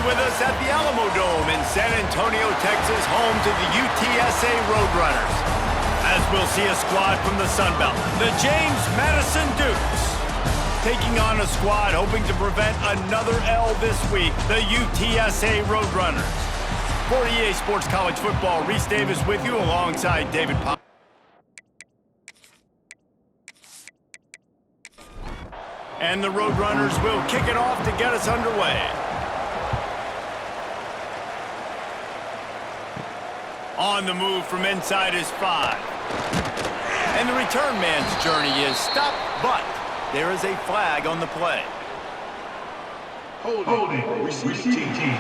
with us at the Alamo Dome in San Antonio, Texas, home to the UTSA Roadrunners. As we'll see a squad from the Sun Belt, the James Madison Dukes, taking on a squad hoping to prevent another L this week, the UTSA Roadrunners. For EA Sports College Football, Reese Davis with you alongside David Pop. And the Roadrunners will kick it off to get us underway. On the move from inside is 5. And the return man's journey is stopped, but there is a flag on the play. Holding. Receiving team.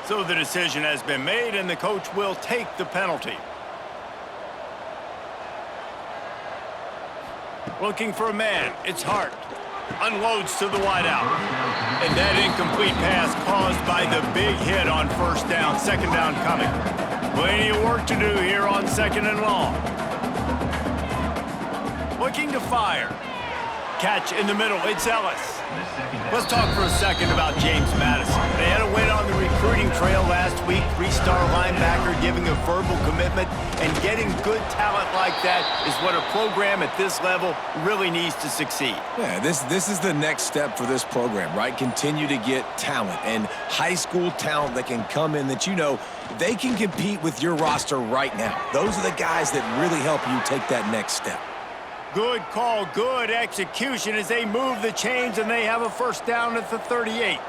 So the decision has been made, and the coach will take the penalty. Looking for a man. It's Hart. Unloads to the wideout. And that incomplete pass caused by the big hit on first down. Second down coming. Plenty of work to do here on second and long. Looking to fire. Catch in the middle. It's Ellis. Let's talk for a second about James Madison. They had a win on the recruiting trail last week. 3-star linebacker giving a verbal commitment, and getting good talent like that is what a program at this level really needs to succeed. Yeah, this is the next step for this program, right? Continue to get talent and high school talent that can come in that you know they can compete with your roster right now. Those are the guys that really help you take that next step. Good call, good execution as they move the chains, and they have a first down at the 38.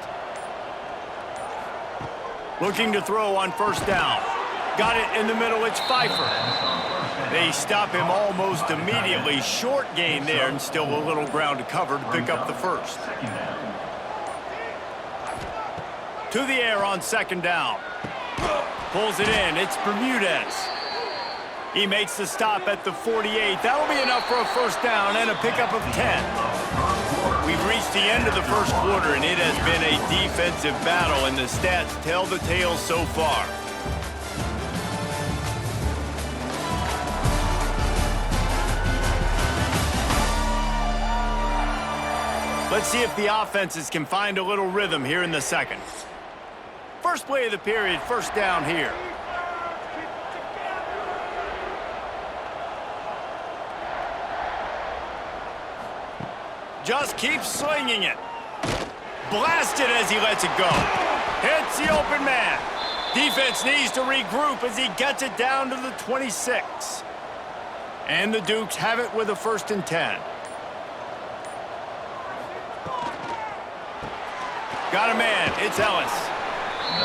Looking to throw on first down. Got it in the middle, it's Pfeiffer. They stop him almost immediately. Short gain there, and still a little ground to cover to pick up the first. To the air on second down. Pulls it in, it's Bermudez. He makes the stop at the 48. That'll be enough for a first down and a pickup of 10. We've reached the end of the first quarter, and it has been a defensive battle, and the stats tell the tale so far. Let's see if the offenses can find a little rhythm here in the second. First play of the period, first down here. Just keeps slinging it. Blasted as he lets it go. Hits the open man. Defense needs to regroup as he gets it down to the 26. And the Dukes have it with a 1st and 10. Got a man. It's Ellis.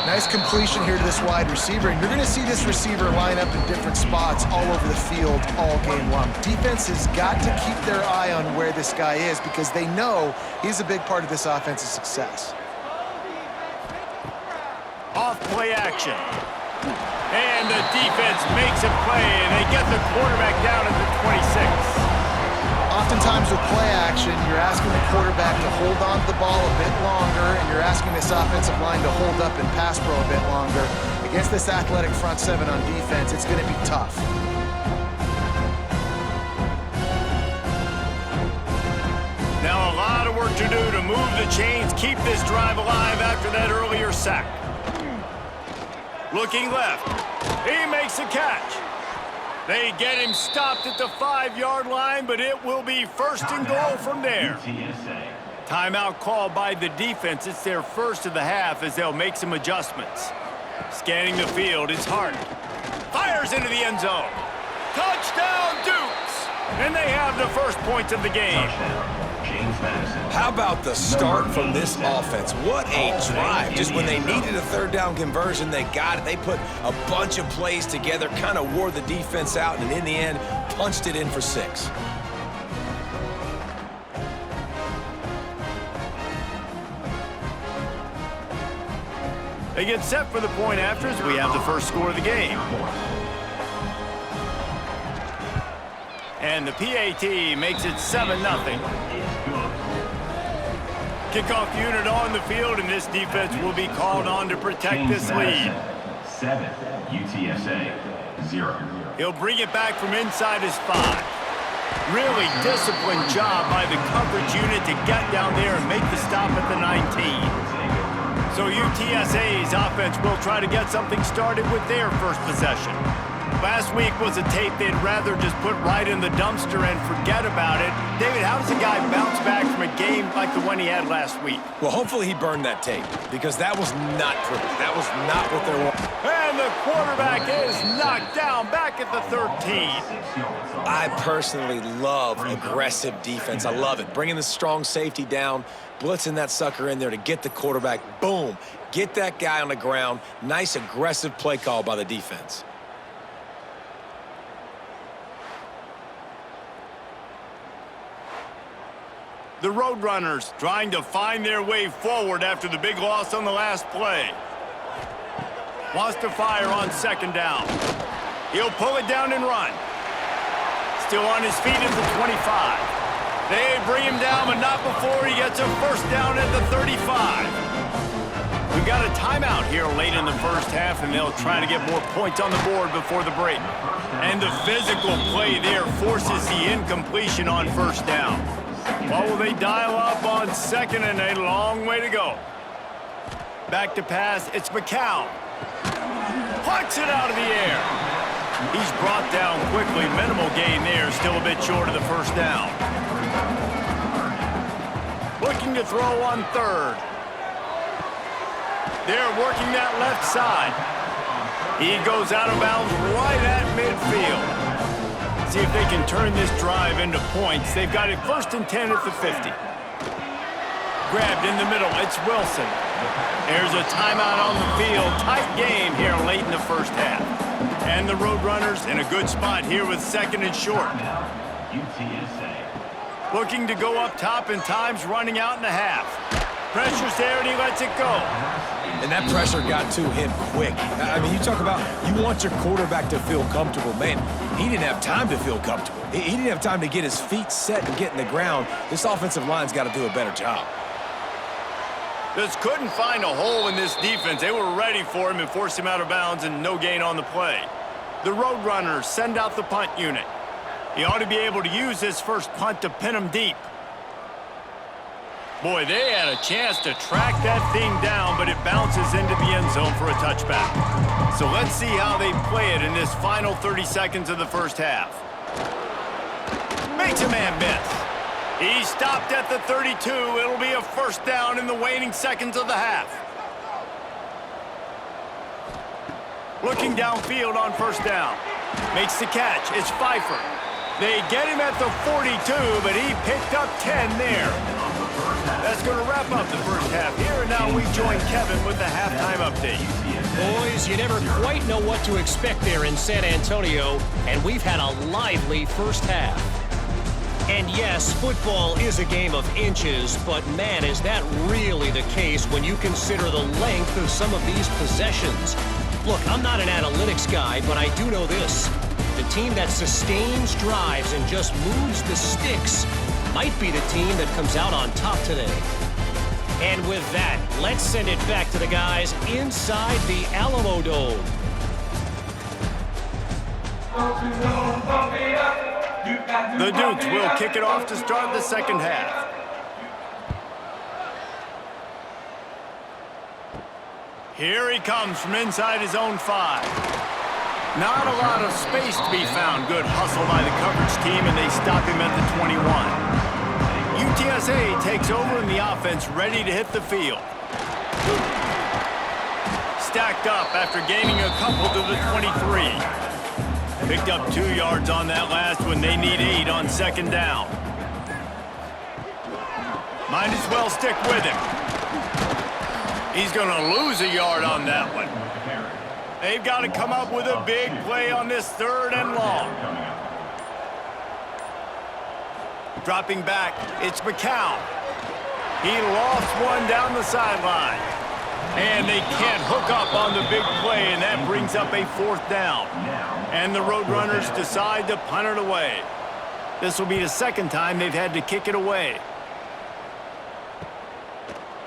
Nice completion here to this wide receiver, and you're going to see this receiver line up in different spots all over the field all game long. Defense has got to keep their eye on where this guy is because they know he's a big part of this offense's success. Off play action. And the defense makes a play, and they get the quarterback down at the 26. Oftentimes with play action, you're asking the quarterback to hold on to the ball a bit longer, and you're asking this offensive line to hold up and pass pro a bit longer. Against this athletic front seven on defense, it's going to be tough. Now a lot of work to do to move the chains, keep this drive alive after that earlier sack. Looking left. He makes a catch. They get him stopped at the 5-yard line, but it will be 1st and goal from there. Timeout called by the defense. It's their first of the half as they'll make some adjustments. Scanning the field, it's Hart. Fires into the end zone. Touchdown, Dukes! And they have the first points of the game. How about the start from this offense? What a drive. Just when they needed a 3rd down conversion, they got it. They put a bunch of plays together, kind of wore the defense out, and in the end, punched it in for 6. They get set for the point after as we have the first score of the game. And the PAT makes it 7-0. Kickoff unit on the field, and this defense will be called on to protect this lead. 7, UTSA 0. He'll bring it back from inside his 5. Really disciplined job by the coverage unit to get down there and make the stop at the 19. So UTSA's offense will try to get something started with their first possession. Last week was a tape they'd rather just put right in the dumpster and forget about it. David, how does a guy bounce back from a game like the one he had last week? Well, hopefully he burned that tape, because that was not pretty. That was not what they wanted. And the quarterback is knocked down back at the 13. I personally love aggressive defense. I love it. Bringing the strong safety down, blitzing that sucker in there to get the quarterback. Boom. Get that guy on the ground. Nice aggressive play call by the defense. The Roadrunners trying to find their way forward after the big loss on the last play. Wants to fire on second down. He'll pull it down and run. Still on his feet at the 25. They bring him down, but not before he gets a first down at the 35. We've got a timeout here late in the first half, and they'll try to get more points on the board before the break. And the physical play there forces the incompletion on first down. What will they dial up on second, and a long way to go? Back to pass, it's McCown. Punts it out of the air. He's brought down quickly. Minimal gain there, still a bit short of the first down. Looking to throw on third. They're working that left side. He goes out of bounds right at midfield. See if they can turn this drive into points. They've got it first and 10 at the 50. Grabbed in the middle, it's Wilson. There's a timeout on the field. Tight game here late in the first half. And the Roadrunners in a good spot here with second and short. UTSA. Looking to go up top, and time's running out in the half. Pressure's there, and he lets it go. And that pressure got to him quick. I mean, you talk about you want your quarterback to feel comfortable. Man, he didn't have time to feel comfortable. He didn't have time to get his feet set and get in the ground. This offensive line's got to do a better job. Just couldn't find a hole in this defense. They were ready for him and forced him out of bounds, and no gain on the play. The Roadrunners send out the punt unit. He ought to be able to use his first punt to pin him deep. Boy, they had a chance to track that thing down, but it bounces into the end zone for a touchback. So let's see how they play it in this final 30 seconds of the first half. Makes a man miss. He stopped at the 32. It'll be a first down in the waning seconds of the half. Looking downfield on first down. Makes the catch. It's Pfeiffer. They get him at the 42, but he picked up 10 there. That's going to wrap up the first half here, and now we join Kevin with the halftime update. Boys, you never quite know what to expect there in San Antonio, and we've had a lively first half. And yes, football is a game of inches, but man, is that really the case when you consider the length of some of these possessions. Look, I'm not an analytics guy, but I do know this. The team that sustains drives and just moves the sticks might be the team that comes out on top today. And with that, let's send it back to the guys inside the Alamo Dome. The Dukes will kick it off to start the second half. Here he comes from inside his own 5. Not a lot of space to be found. Good hustle by the coverage team, and they stop him at the 21. UTSA takes over in the offense, ready to hit the field. Stacked up after gaining a couple to the 23. Picked up 2 yards on that last one. They need 8 on second down. Might as well stick with him. He's going to lose a yard on that one. They've got to come up with a big play on this third and long. Dropping back, it's McCown. He lost one down the sideline. And they can't hook up on the big play, and that brings up a fourth down. And the Roadrunners decide to punt it away. This will be the second time they've had to kick it away.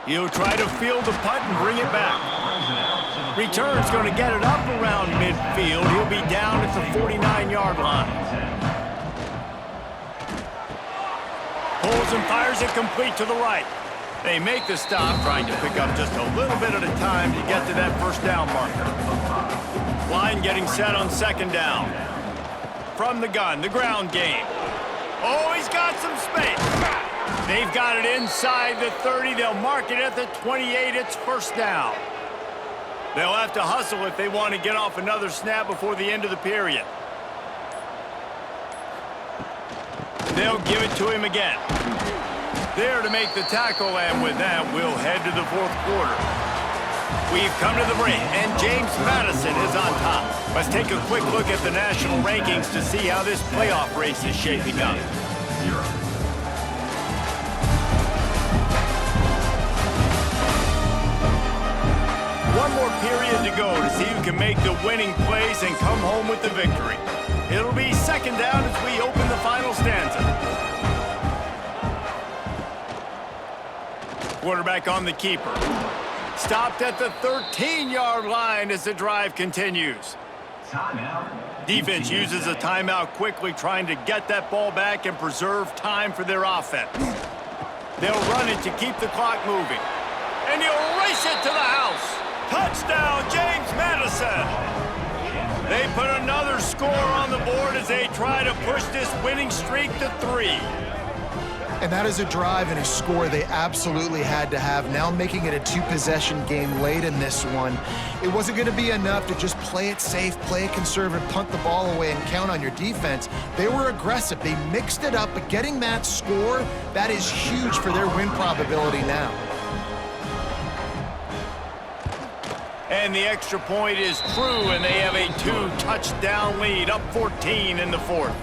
He'll try to field the punt and bring it back. Return's going to get it up around midfield. He'll be down at the 49-yard line. Pulls and fires it complete to the right. They make the stop, trying to pick up just a little bit at a time to get to that first down marker. Line getting set on second down. From the gun, the ground game. Oh, he's got some space. They've got it inside the 30. They'll mark it at the 28. It's first down. They'll have to hustle if they want to get off another snap before the end of the period. They'll give it to him again. There to make the tackle, and with that, we'll head to the fourth quarter. We've come to the break, and James Madison is on top. Let's take a quick look at the national rankings to see how this playoff race is shaping up. One more period to go to see who can make the winning plays and come home with the victory. It'll be second down as we open the final stanza. Quarterback on the keeper. Stopped at the 13-yard line as the drive continues. Defense uses a timeout quickly, trying to get that ball back and preserve time for their offense. They'll run it to keep the clock moving. And he'll race it to the house. Touchdown, James Madison. They put another score on the board as they try to push this winning streak to 3. And that is a drive and a score they absolutely had to have. Now making it a two-possession game late in this one. It wasn't going to be enough to just play it safe, play it conservative, punt the ball away, and count on your defense. They were aggressive. They mixed it up, but getting that score, that is huge for their win probability now. And the extra point is true, and they have a 2-touchdown lead, up 14 in the fourth.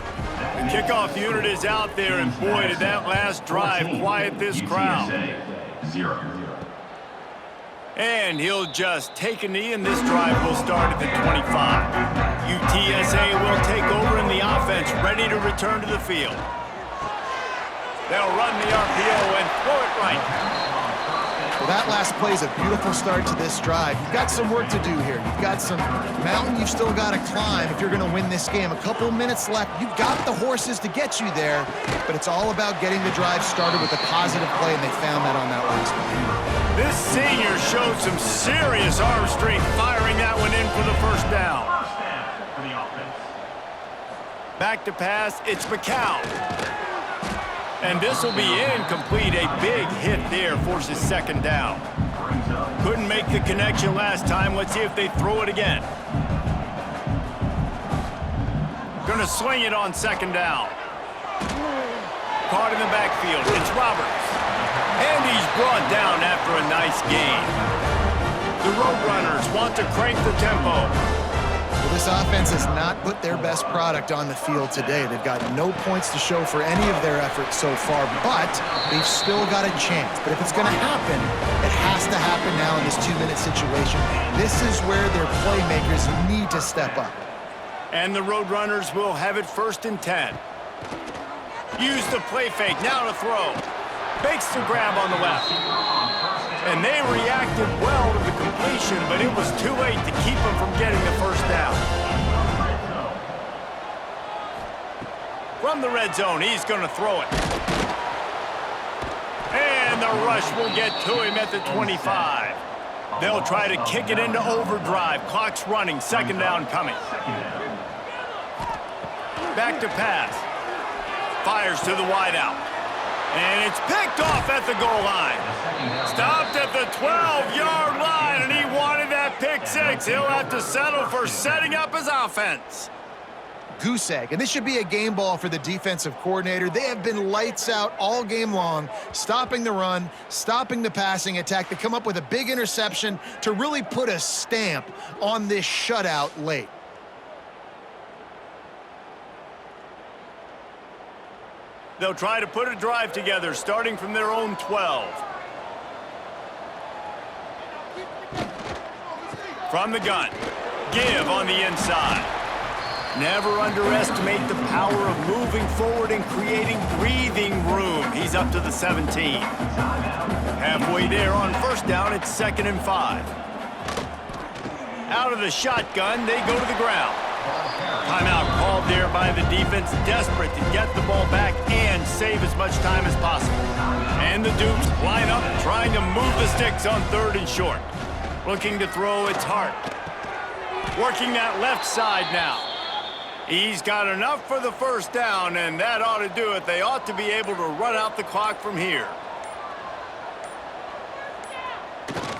The kickoff unit is out there, and boy, did that last drive quiet this crowd. And he'll just take a knee, and this drive will start at the 25. UTSA will take over in the offense, ready to return to the field. They'll run the RPO and throw it right. Well, that last play is a beautiful start to this drive. You've got some work to do here. You've got some mountain you've still got to climb if you're going to win this game. A couple of minutes left. You've got the horses to get you there, but it's all about getting the drive started with a positive play, and they found that on that last one. This senior showed some serious arm strength firing that one in for the first down. Back to pass, it's McCown. And this will be incomplete. A big hit there forces second down. Couldn't make the connection last time. Let's see if they throw it again. Gonna swing it on second down. Caught in the backfield. It's Roberts. And he's brought down after a nice gain. The Roadrunners want to crank the tempo. Well, this offense has not put their best product on the field today. They've got no points to show for any of their efforts so far, but they've still got a chance. But if it's going to happen, it has to happen now in this 2-minute situation. This is where their playmakers need to step up. And the Roadrunners will have it 1st and 10. Use the play fake, now to throw. Bakes the grab on the left. And they reacted well to the completion, but it was too late to keep them from getting the first down. From the red zone, he's going to throw it. And the rush will get to him at the 25. They'll try to kick it into overdrive. Clock's running, second down coming. Back to pass. Fires to the wideout. And it's picked off at the goal line. Stopped at the 12-yard line, and he wanted that pick six. He'll have to settle for setting up his offense. Goose egg, and this should be a game ball for the defensive coordinator. They have been lights out all game long, stopping the run, stopping the passing attack. They come up with a big interception to really put a stamp on this shutout late. They'll try to put a drive together, starting from their own 12. From the gun, give on the inside. Never underestimate the power of moving forward and creating breathing room. He's up to the 17. Halfway there on first down, it's 2nd and 5. Out of the shotgun, they go to the ground. Timeout called called there by the defense, desperate to get the ball back and save as much time as possible. And the Dukes line up, trying to move the sticks on 3rd and short. Looking to throw, it's Hart. Working that left side now. He's got enough for the first down, and that ought to do it. They ought to be able to run out the clock from here.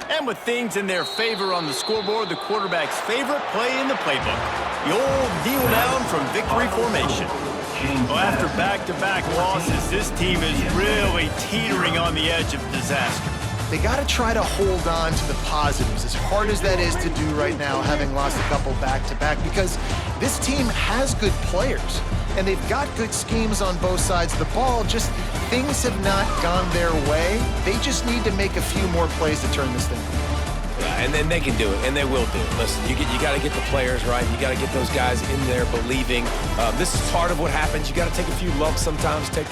And with things in their favor on the scoreboard, the quarterback's favorite play in the playbook, the old kneel down from victory formation. Well, after back-to-back losses, this team is really teetering on the edge of disaster. They got to try to hold on to the positives, as hard as that is to do right now, having lost a couple back-to-back, because this team has good players, and they've got good schemes on both sides of the ball. Just things have not gone their way. They just need to make a few more plays to turn this thing around. Yeah, and then they can do it, and they will do it. Listen, you got to get the players right. You got to get those guys in there believing. This is part of what happens. You got to take a few lumps sometimes, take